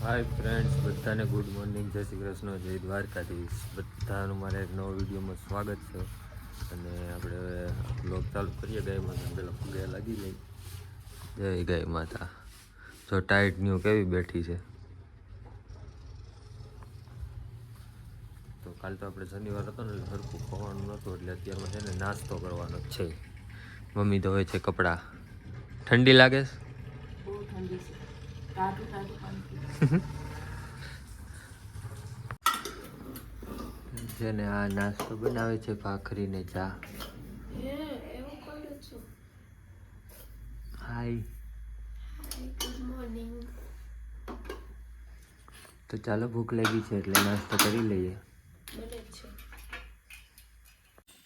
Hi friends, બધાને good morning, જય શ્રી કૃષ્ણ, જય દ્વારકાધીશ. બધાનું મારે એક નવો વિડીયોમાં સ્વાગત છે. અને આપણે હવે બ્લોગ ચાલુ કરીએ. ગાય માતા પેલા પગે લાગી લઈ. જય ગાય માતા. જો ટાઈટ ન્યૂ કેવી બેઠી છે. તો કાલ તો આપણે શનિવાર હતો ને એટલે સરખું ખવાનું નહોતું, એટલે અત્યારમાં છે ને નાસ્તો કરવાનો જ છે. મમ્મી ધોવે છે કપડાં. ઠંડી લાગે છે? બહુ ઠંડી છે. ટાટું પાણી જેને આ નાસ્તો બનાવે છે, ભાખરી ને ચા. એવું કરું છું. હાય. Good morning. તો ચાલો, ભૂખ લાગી છે એટલે નાસ્તો કરી લઈએ. બને છે.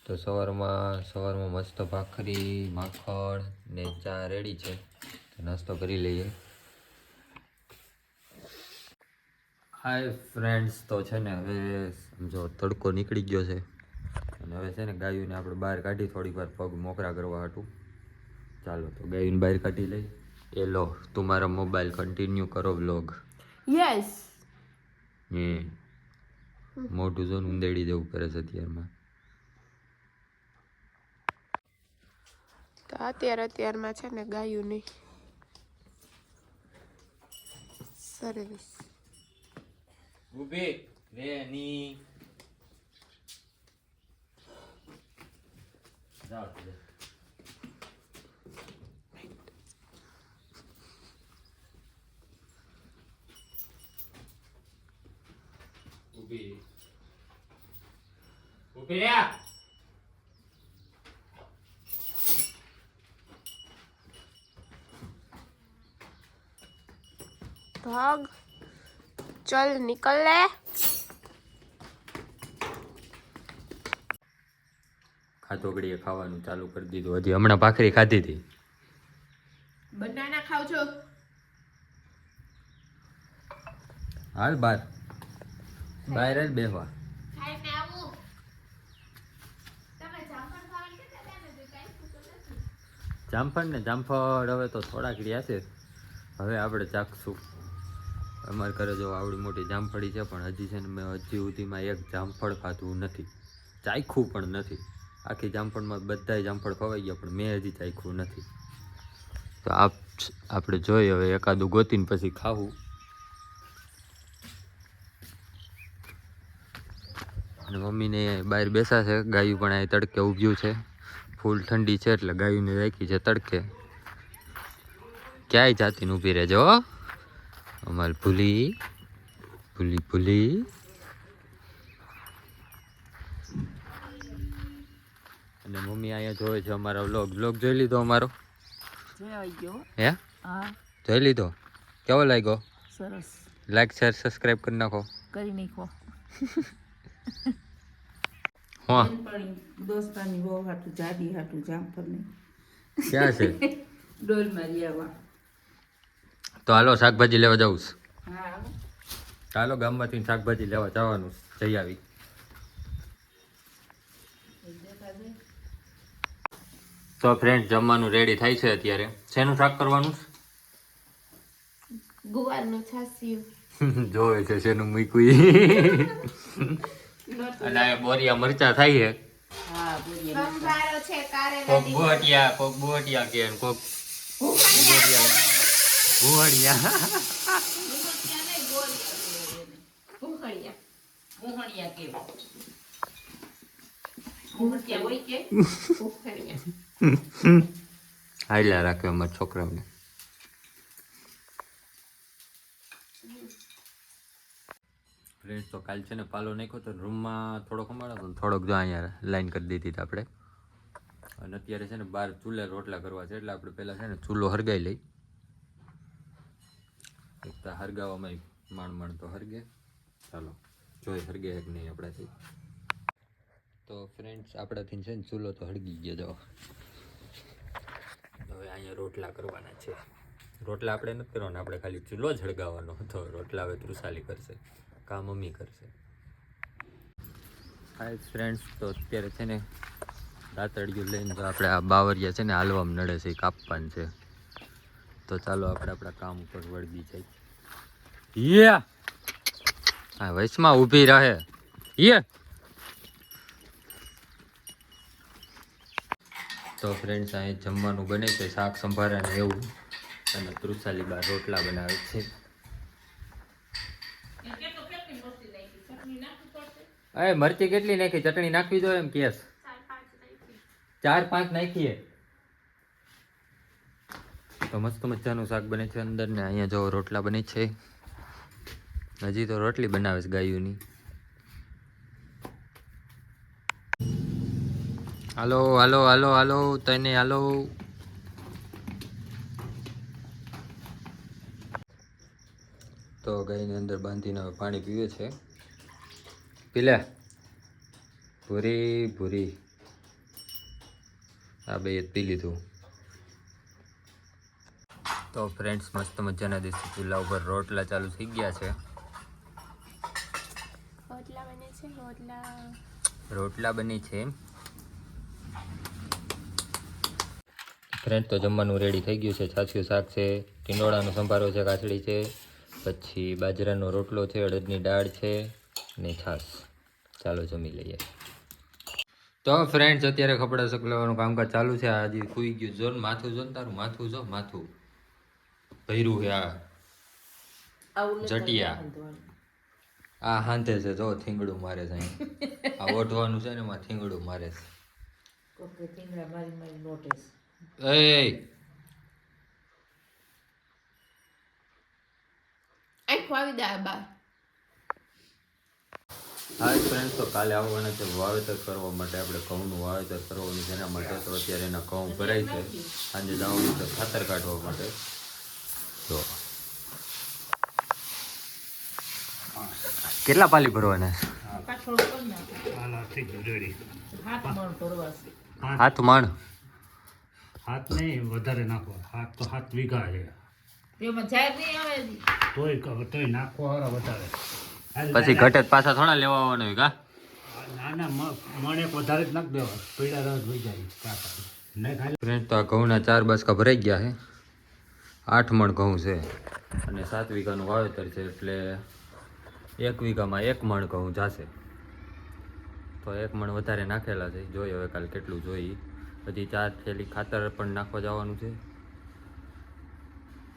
તો સવારમાં મસ્ત ભાખરી, માખણ ને ચા રેડી છે. તો નાસ્તો કરી લઈએ. હાય ફ્રેન્ડ્સ, તો છે ને હવે સમજો તડકો નીકળી ગયો છે અને હવે છે ને ગાયોને આપણે બહાર કાઢી થોડીક વાર પગ મોકરા કરવા હાટું. ચાલો તો ગાયોને બહાર કાઢી લઈ. એ લો, તમારા મોબાઈલ કન્ટિન્યુ કરો વ્લોગ. યસ. મોઢું જોઈને ઉંદેડી દેવું કરે છે અત્યારમાં. તો અત્યારમાં છે ને ગાયુંની સર્વિસ. ઊભી રે ની. જાવ ઊભી રે. ભાગ ચલ નિકલ લે. ખાતોકડીએ ખાવાનું ચાલુ કરી દીધું. હજી હમણાં ભાખરી ખાધી હતી. બનાના ખાવ છો? હાલ બહાર જ બેહવા. ખાઈને આવું. તમે જામફળ ખાવાનું કહેતા હતા ને, તો કાઈ પૂછો નથી. જામફળ હવે તો થોડાક રહ્યા છે. હવે આપણે ચાખશું. અમારે ઘરે જો આવડી મોટી જામફળી છે, પણ હજી છે ને મેં હજી સુધીમાં એક જામફળ ખાધું નથી. ચાખ્યું પણ નથી. આખી જામફળમાં બધાય જામફળ ખવાઈ ગયા, પણ મેં હજી ચાખ્યું નથી. તો આપણે જોઈએ હવે એકાદું ગોતીને પછી ખાવું. અને મમ્મીને બહાર બેસા છે. ગાયું પણ અહીં તડકે ઊભ્યું છે. ફૂલ ઠંડી છે એટલે ગાયુંને રાખી છે તડકે. ક્યાંય જાતીને ઊભી રહેજો અમારી ભૂલી. અને મમ્મી અહીંયા જોવે છે અમારા વ્લોગ જોઈ લીધો અમારો? હે? હા, જોઈ લીધો? કેવો લાગ્યો? સરસ. લાઈક શેર સબસ્ક્રાઇબ કરી નાખો. કરી નાખો. હા, દોસ્તાની બહુ હાટું જાડી હાટું જામફળની ક્યાં છે? ડોલ મારી આવા. તો હાલો શાકભાજી લેવા જવું છે. હા, ચાલો ગામમાંથી શાકભાજી લેવા જવાનું છે. જઈ આવી. તો ફ્રેન્ડ, જમવાનું રેડી થાય છે અત્યારે. શેનું શાક કરવાનું? ગુવારનું છાસિયું. જોવે છે શેનું મૂક્યું. અને આ બોરિયા મરચા થાય છે. હા, સંભારો છે કારેલા. કોક બોટિયા કે કોક ભુવડિયા. હાલ્યા રાખે અમારા છોકરાઓને. ફ્રેન્ડ, તો કાલ છે ને પાલો નાખ્યો તો રૂમમાં થોડોક અમારો થોડોક જો અહીંયા લાઈન કરી દીધી હતી આપણે. અને અત્યારે છે ને બહાર ચૂલે રોટલા કરવા છે, એટલે આપણે પહેલાં છે ને ચૂલો હરગાઈ લઈ. એક તો હરગાવામાં માંડ તો હરગે. ચાલો જોઈ હરગે એક નહીં આપણાથી. તો ફ્રેન્ડ્સ, આપણાથી છે ને ચૂલો તો હળગી ગયો. જો હવે અહીંયા રોટલા કરવાના છે. રોટલા આપણે નથી કરવાના, આપણે ખાલી ચૂલો જ હળગાવવાનો હતો. રોટલા હવે તૃષાલી કરશે, કા મમ્મી કરશે. હાય ફ્રેન્ડ્સ, તો અત્યારે છે ને દાંતડિયું લઈને તો આપણે આ બાવરિયા છે ને હાલવામાં નડે છે, એ કાપવાનું છે. તો ચાલો આપણે આપણા કામ ઉપર વળગી જાય. યે આ વૈશમાં ઊભી રહે યે. તો ફ્રેન્ડ્સ અહીં જમવાનું બને છે, શાક સંભારા ને એવું, અને તૃષાલી બા રોટલા બનાવે છે. અરે મરચી કેટલી નાખી, ચટણી નાખવી જોઈએ એમ કેસ? 4-5 નાખીએ. તો મસ્ત મજાનું શાક બને છે અંદર, ને અહીંયા જો રોટલા બને છે. હજી તો રોટલી બનાવે છે ગાયુની. હાલો હાલો હાલો હાલો તને હાલો. તો ગાયની અંદર બાંધીને હવે પાણી પીવે છે. પીલે ભૂરી ભૂરી. આ બે પી લીધું. તો ફ્રેન્ડ્સ મસ્ત મજાના દેશી ચૂલા ઉપર રોટલા ચાલુ થઈ ગયા છે. રોટલા બની છે ફ્રેન્ડ. તો જમવાનું રેડી થઈ ગયું છે. છાશિયું શાક છે, ટીંડોળાનો સંભારો છે, કાચડી છે, પછી બાજરાનો રોટલો છે, અડદની દાળ છે ને છાશ. ચાલો જમી લઈએ. તો ફ્રેન્ડ્સ અત્યારે કપડાં સકલાવાનું કામકાજ ચાલુ છે. આ હજી સૂઈ ગયું. જો માથું જો ને તારું માથું જો, માથું ભર્યું છે. આ જટિયા આ હાંધે છે જો, થીંગડું મારે છે. આ ઓઢવાનું છે ને એમાં થીંગડું મારે છે. એ હા ફ્રેન્ડ્સ, તો કાલે આવવાના છે વાવેતર કરવા માટે. આપણે ઘઉંનું વાવેતર કરવાનું છે એના માટે. તો અત્યારે એના ઘઉં ભરાય છે. સાંજે જવાનું છે ખાતર કાઢવા માટે. તો કેટલા પાલી ભરવાના છે? 7 મણ. 7 નહીં, વધારે નાખો. 7 વીઘા છે. તોય નાખો વધારે. પછી ઘટે પાછા થોડા લેવા આવવાનું હોય કા? ના મણ એક વધારે જ નાખ દેવા. પીડા રસ વહી જાય કાકા. નહીં ખાલી ફ્રેન્ડ, તો આ ઘઉંના 4 બાસકા ભરાઈ ગયા છે. 8 મણ ઘઉં છે અને 7 વીઘાનું વાવેતર છે, એટલે 1 વીઘામાં 1 મણ ઘઉં જશે. તો 1 મણ વધારે નાખેલા છે. જોઈએ હવે કાલે કેટલું જોઈએ. હજી 4 થેલી ખાતર પણ નાખવા જવાનું છે.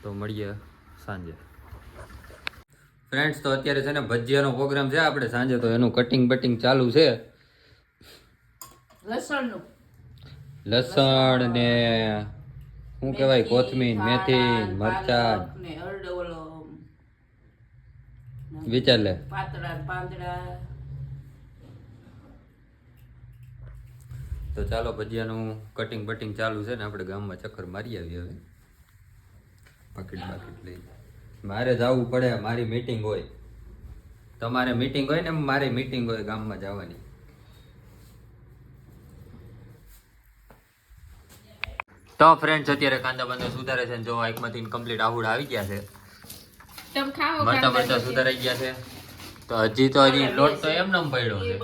તો મળીએ સાંજે. ફ્રેન્ડ્સ, તો અત્યારે છે ને ભજીયાનો પ્રોગ્રામ છે આપણે સાંજે. તો એનું કટિંગ બટિંગ ચાલુ છે. લસણ ને શું કહેવાય, કોથમીર, મેથી, મરચા વિચાર લે. તો ચાલો ભજીયાનું કટિંગ બટિંગ ચાલુ છે ને આપણે ગામમાં ચક્કર મારી આવીએ હવે. પાકીટ લઈ. મારે જવું પડે, મારી મીટિંગ હોય. તમારે મીટિંગ હોય ને મારી મીટિંગ હોય ગામમાં જવાની. તો ફ્રેન્ડ્સ, અત્યારે કાંદા બાંદા સુધારે છે. જો એકમાંથી કમ્પ્લીટ આહુડ આવી ગયા છે. મરચા સુધારાઈ ગયા છે. તો હજી લોટ તો એમ પડ્યો છે.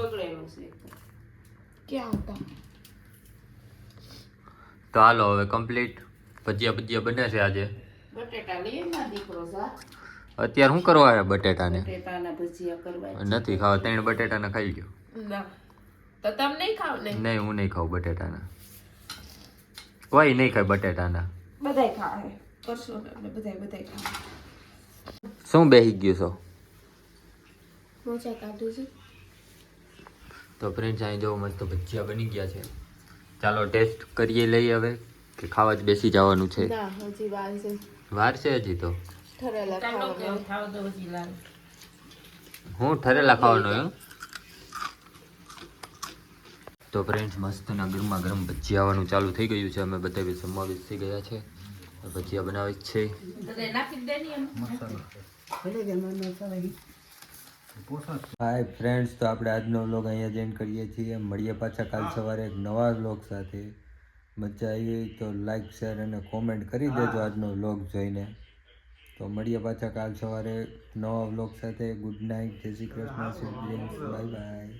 તો હાલો હવે કમ્પ્લીટ ભજીયા બને છે આજે. અત્યારે શું કરવા આવ્યા બટેટાને? નથી ખાવા. 3 બટેટાને ખાઈ ગયો. તો તમે નહીં ખાવ ને? નહીં, હું નહીં ખાઉં બટેટાના. કોઈ નહીં ખાય બટેટાના. બધાય ખાય. કરશો ને એટલે બધાય ખાય. શું બેહી ગયું છો? મોજા કાઢું છું. તો ફ્રેન્ડ્સ, અહીં જો મસ્ત ભજીયા બની ગયા છે. ચાલો ટેસ્ટ કરીએ લઈએ હવે, કે ખાવા જ બેસી જવાનું છે. ના, હજી વાર છે. વાર છે હજી તો. ઠરેલા ખાવાનું. હું ઠરેલા ખાવાનું એમ? તો ફ્રેન્ડ્સ, મસ્તના ગરમા ગરમ ભજીયા આવવાનું ચાલુ થઈ ગયું છે. અમે બધા બી સમાવેશ થઈ ગયા છે. ભજીયા બનાવે છે. હાય ફ્રેન્ડ્સ, તો આપણે આજનો વ્લોગ અહીંયા જ એન્ડ કરીએ છીએ. મળીએ પાછા કાલ સવારે એક નવા વ્લોગ સાથે. મજા આવી તો લાઈક, શેર અને કોમેન્ટ કરી દેજો આજનો વ્લોગ જોઈને. તો મળીએ પાછા કાલ સવારે નવા વ્લોગ સાથે. ગુડ નાઇટ, જય શ્રી કૃષ્ણ, બાય બાય.